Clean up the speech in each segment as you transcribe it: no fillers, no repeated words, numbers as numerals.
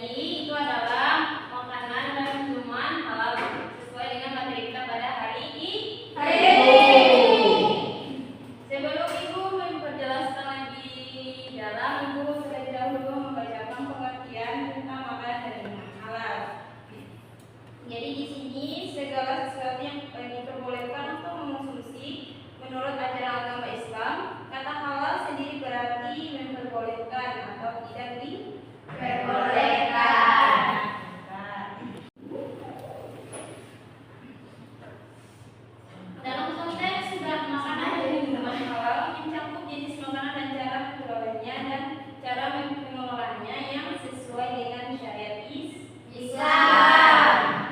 Jadi itu adalah makanan dan minuman halal sesuai dengan materi kita pada hari ini. Sebelum Ibu memperjelaskan lagi dalam, Ibu terlebih dahulu membacakan pengertian tentang makanan dan minuman halal. Jadi di sini segala sesuatu yang diperbolehkan untuk mengonsumsi menurut ajaran agama Islam. Kata halal sendiri berarti memperbolehkan atau tidak diperbolehkan. Dalam konteks makanan dan minuman halal mencakup jenis makanan dan cara memperolehnya dan cara mengelolanya yang sesuai dengan syariat Islam.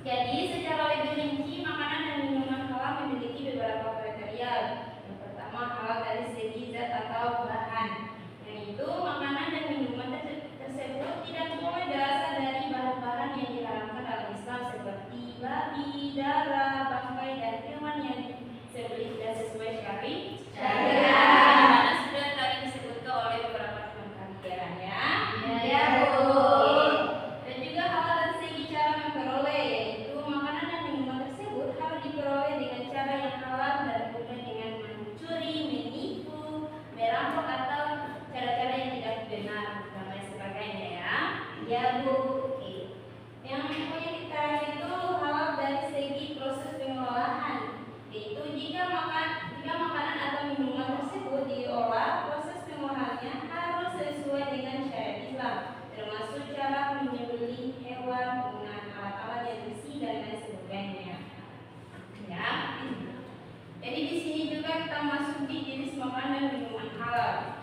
Jadi secara lebih rinci makanan dan minuman halal memiliki beberapa kriteria. Yang pertama, halal dari segi zat atau bahan, yaitu makanan dan minuman tersebut tidak boleh berasal dari bahan-bahan yang diharamkan dalam Islam seperti babi, darah, bangkai, dan hewan yang disembelih tidak sesuai syariat. Mana sudah tadi disebutkan oleh beberapa teman kalian ya. Iya, Bu. Dan juga halal dari segi cara memperoleh, yaitu makanan dan minuman tersebut harus diperoleh dengan cara yang halal dan bukan dengan mencuri, menipu, merampok atau cara-cara yang tidak benar dan lain sebagainya ya. Ya, Bu. Oke. Yang kita itu halal dari segi proses pengolahan, yaitu jika makanan atau minuman tersebut diolah, proses pengolahannya harus sesuai dengan syariat Islam, termasuk cara menyembelih hewan, penggunaan alat-alat yang bersih dan lain sebagainya. Ya. Jadi di sini juga kita masuk di jenis makanan dan minuman halal.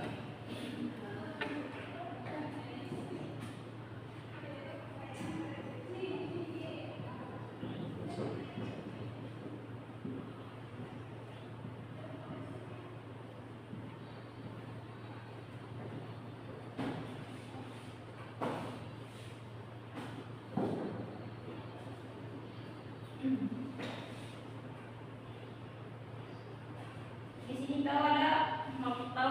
Di sini tahu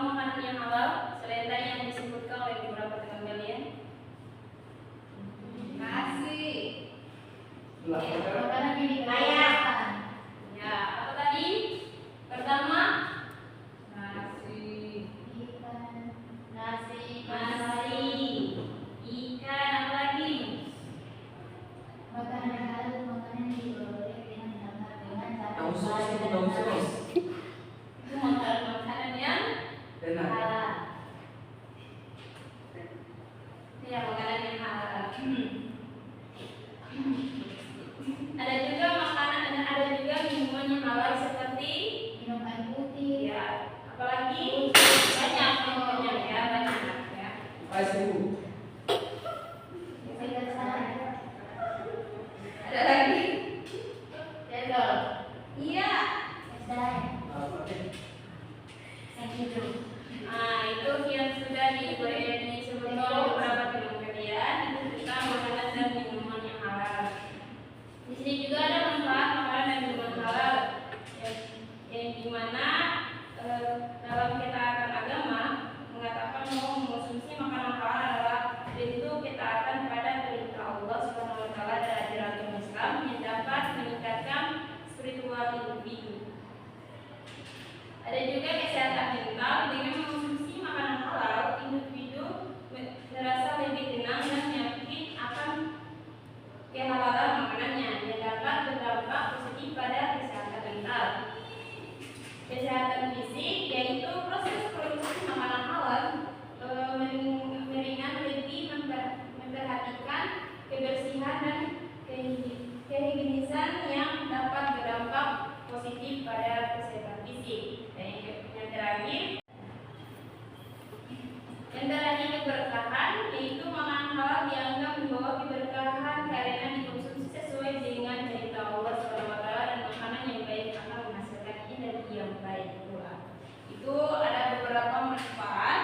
makanan yang halal selain tadi yang disebutkan oleh beberapa teman kalian. Nasi. Makanan yang dibayarkan. Ya, apa tadi? Pertama, nasi, ikan, ikan, apa lagi? Makanan halal, makanan yang diperoleh dengan cara Tahu sos. itu makanan yang halal. Ya, makanan yang halal. Ada juga minuman yang halal seperti minum air putih. Ya, apalagi banyak ya. Ais Ibu. Ada lagi? Cendol. Iya. Nah, itu yang sudah disebutkan oleh beberapa teman kalian. Itu tentang makanan dan minuman yang halal. Di sini juga ada manfaat makanan dan minuman halal, yang dimana dalam ketaatan agama mengatakan bahwa mengonsumsi makanan halal adalah bentuk ketaatan pada perintah Allah Subhanahu Wa Taala dan ajaran agama Islam yang dapat meningkatkan spiritual individu. Ada juga kesehatan mental. Dengan mengonsumsi makanan halal, individu merasa lebih tenang dan yakin akan kehalalan makanannya yang dapat berdampak positif pada kesehatan mental. Kesehatan fisik, yaitu proses produksi makanan halal meringan lebih memperhatikan kebersihan dan kehigienisan yang dapat berdampak positif pada kesehatan fisik. Dan yang terakhir keberkahan, yaitu makanan halal dianggap membawa keberkahan karena dikonsumsi sesuai dengan cerita Allah SWT, dan makanan yang baik akan menghasilkan energi yang baik pula. Itu ada beberapa manfaat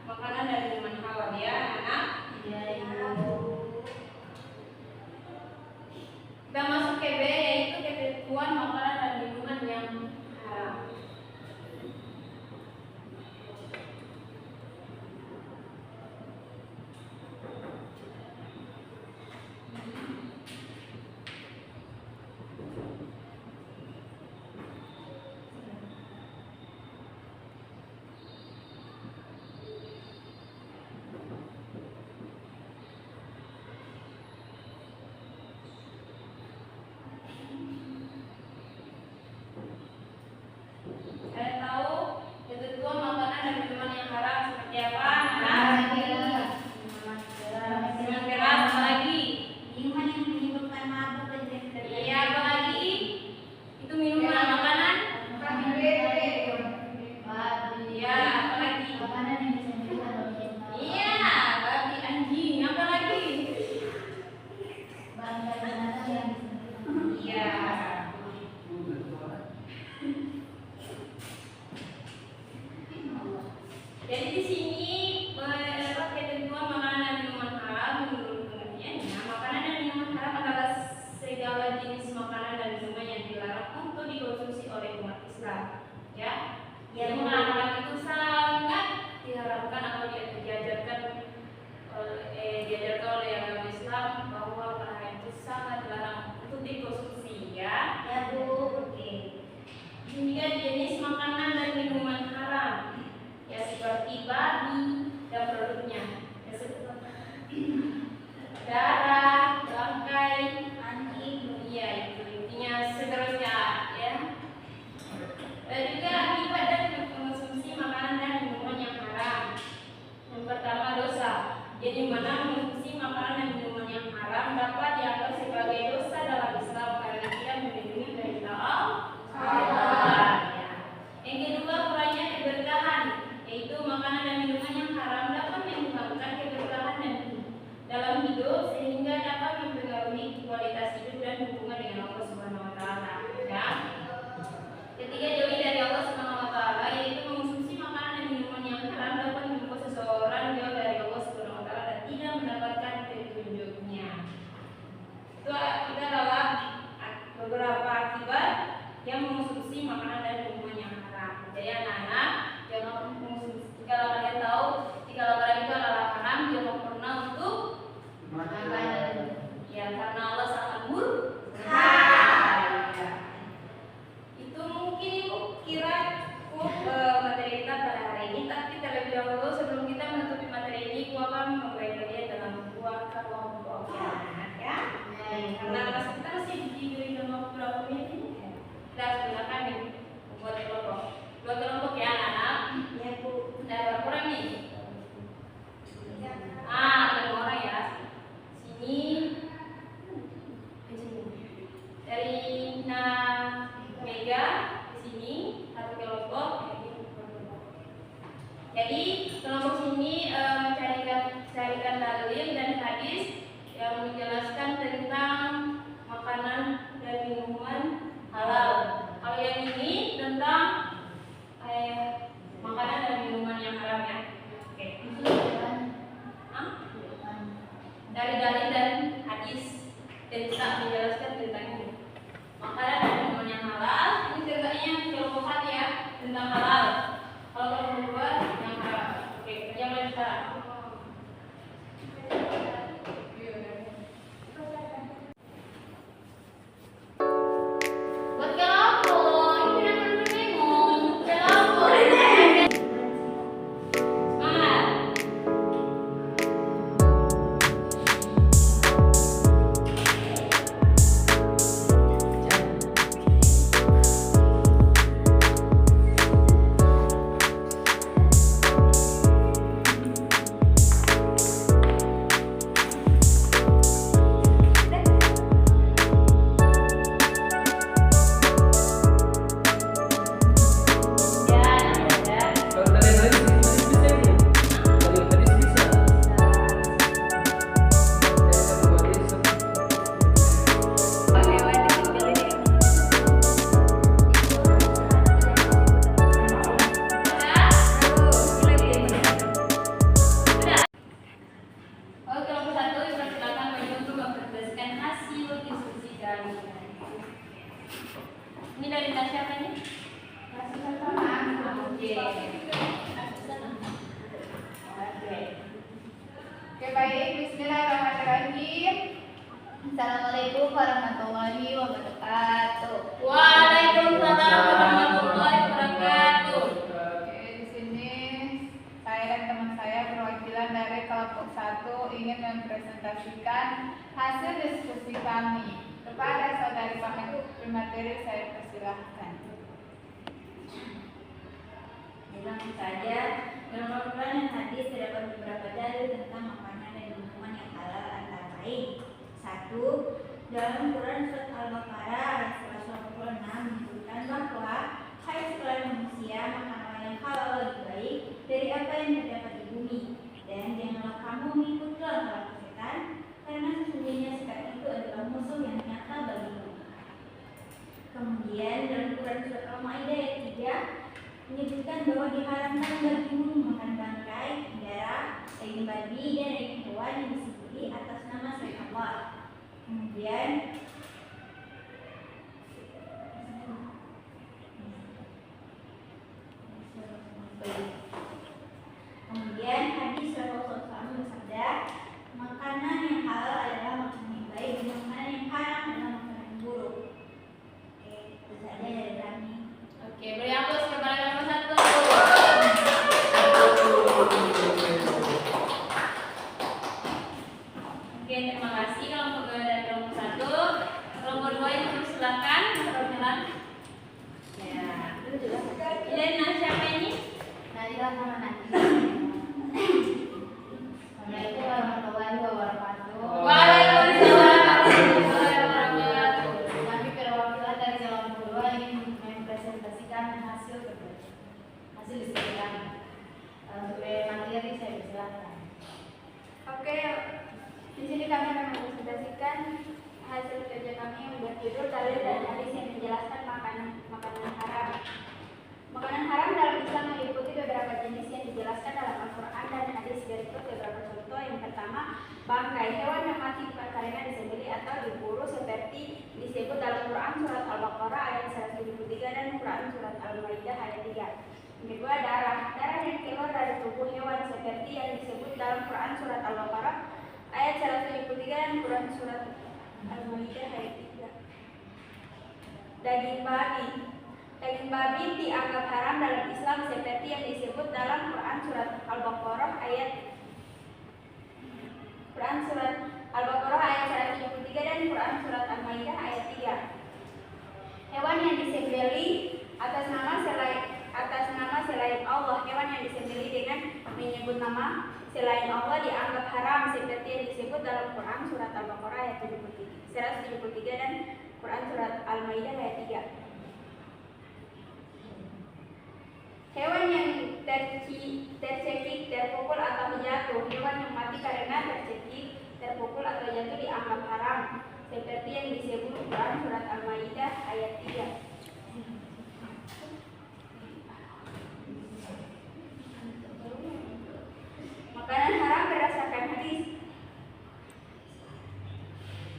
makanan dan minuman halal ya anak. Iya, Ibu. Jadi di sini ketentuan makanan dan minuman haram menurut pengertiannya, makanan dan minuman haram adalah segala jenis makanan dan minuman yang dilarang untuk dikonsumsi oleh umat Islam. Ya, yang haram itu sangat diharapkan atau diajarkan oleh agama Islam bahwa makanan itu sangat dilarang untuk dikonsumsi. Ya, Bu. Oke. hingga jenis makanan dan minuman haram ya seperti babi dan produknya ya, darah, bangkai, anjing, ya itu intinya seterusnya ya. Dan juga akibat dari mengkonsumsi makanan dan minuman yang haram. Yang pertama dosa. Jadi mana mengkonsumsi makanan dan minuman yang haram dapat dianggap sebagai dosa dalam Islam karena tidak melindungi dari Allah. Yang kedua kurangnya keberkahan, yaitu makanan dan minuman yang haram dapat menyebabkan keberkahan dalam hidup sehingga dapat mempengaruhi kualitas hidup dan hubungan dengan Allah Subhanahu wa taala. Ya. Ketiga jauhi dari Allah Subhanahu wa taala, yaitu mengonsumsi makanan dan minuman yang haram dapat membuat seseorang jauh dari Allah Subhanahu wa taala dan tidak mendapatkan petunjuknya. Itu adalah beberapa akibat yang mengonsumsi makanan dan minuman yang haram. Jadi anak-anak jangan mengonsumsi. Kalau kalian tahu, jika kalian itu adalah haram, jangan pernah untuk makan. Ya karena Allah sangat murka. Ya. Itu mungkin ibu kira materi kita pada hari ini. Tapi terlebih dahulu sebelum kita menutupi materi ini, aku akan memberi kalian dalam dua kelompok ya. Karena kita masih diberi dalam beberapa menit ini. Kita gunakan nih membuat kelompok. Dua kelompok ya anak-anak. Ya, Bu. Ada berapa orang nih? Ada 5 orang ya. Sini. Dari Mega di sini satu kelompok. Jadi kelompok sini carikan dalil dan hadis yang menjelaskan tentang makanan dan minuman halal. Kalau yang ini tentang makanan dan minuman yang haram ya. Oke. Dari dalil dan hadis tentang menjelaskan tentang ini. Makanan dan minuman yang halal. Ini tegaknya kelompok 1 ya tentang halal. Kalau kelompok 2 yang haram. Oke, kerja mulai sekarang. Buat kelompok, ini kenapa lu bingung? Kelompok. Semangat. Kalau kalian lagi bisa ibu. Kalau tadi bisa. Saya akan buat besok. Kelompok 1 dipersilakan untuk mempresentasikan hasil diskusi kami. Ini dari tas siapa nih? Oke. Oke baik, bismillahirrahmanirrahim. Assalamualaikum warahmatullahi wabarakatuh. Waalaikumsalam warahmatullahi wabarakatuh. Oke, di sini saya dan teman saya perwakilan dari kelompok 1 ingin mempresentasikan hasil diskusi kami. Kepada saudari pemateri saya persilahkan. Langsung saja, dalam Al-Quran dan hadis terdapat beberapa dalil tentang makanan dan minuman yang halal antara lain. 1. Dalam Quran surat Al-Baqarah ayat 126 menyebutkan bahwa hai sekalian manusia, makanlah yang halal lebih baik dari apa yang terdapat di bumi, dan janganlah kamu mengikuti langkah setan, karena sesungguhnya setan itu adalah musuh yang nyata bagimu. Kemudian dalam Quran surat Al-Maidah ayat 3 menyebutkan bahwa diharamkan bagimu memakan bangkai, darah, daging babi, dan daging hewan yang disembelih atas nama selain Allah. Kemudian hadis Rasulullah SAW bersabda, makanan yang halal adalah makanan yang baik dan makanan yang haram adalah makanan yang buruk. Oke, itu saja dari kami. Oke, beri aplaus kepada nomor 1. Oke, terima kasih kelompok dari kelompok 1. Kelompok 2 yang silakan, perwakilan. Ya, itu juga. Ini siapa ini? Nadilah sama Nadi. Assalamualaikum warahmatullahi wabarakatuh. Waalaikumsalam warahmatullahi wabarakatuh. Kami perwakilan dari kelompok 2 ingin mempresentasikan hasil diskusi kami. Untuk materi saya persilakan. Oke, di sini kami akan mempresentasikan hasil kerja kami yang berjudul dalil dan hadis yang menjelaskan makanan haram. Makanan haram dalam Islam meliputi beberapa jenis yang dijelaskan dalam Al-Quran dan hadis. Berikut beberapa contoh. Yang pertama, bangkai, hewan yang mati bukan karena disembelih atau diburu seperti disebut dalam Quran surat Al-Baqarah ayat 173 dan Quran surat Al-Maidah ayat 3. Yang kedua, darah yang keluar dari tubuh hewan seperti yang disebut dalam Quran surat Al-Baqarah ayat 173 dan Quran surat Al-Maidah ayat 3. Daging babi dianggap haram dalam Islam seperti yang disebut dalam Quran surat Al-Baqarah ayat 173 dan Quran surat Al-Maidah ayat 3. Hewan yang disembelih atas nama selain Allah, hewan yang disembelih dengan menyebut nama selain Allah dianggap haram seperti yang disebut dalam Quran surat Al-Baqarah ayat 173 dan Quran surat Al-Maidah ayat 3. Hewan yang tercekik, terpukul atau jatuh. Hewan yang mati karena tercekik, terpukul atau jatuh dianggap haram seperti yang disebut Quran surat Al-Maidah ayat 3. Makanan haram berdasarkan hadis.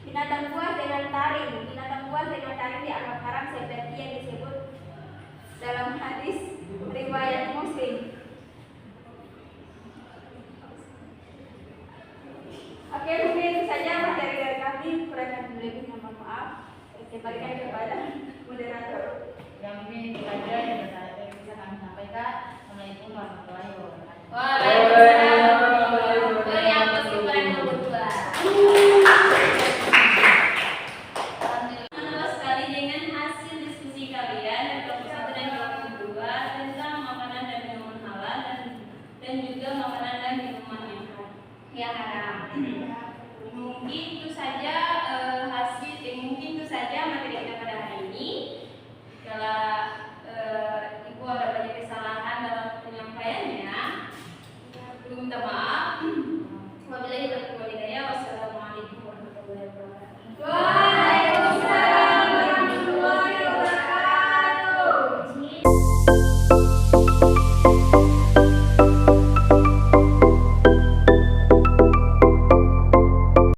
Binatang buas dengan taring dianggap haram seperti yang disebut dalam hadis riwayat Muslim. Oke, mungkin itu saja materi dari kami. Kurang lebihnya mohon maaf. Kembalikan kepada moderator. Yang mungkin itu saja yang bisa kami sampaikan. Assalamualaikum warahmatullahi wabarakatuh. Waalaikumsalam.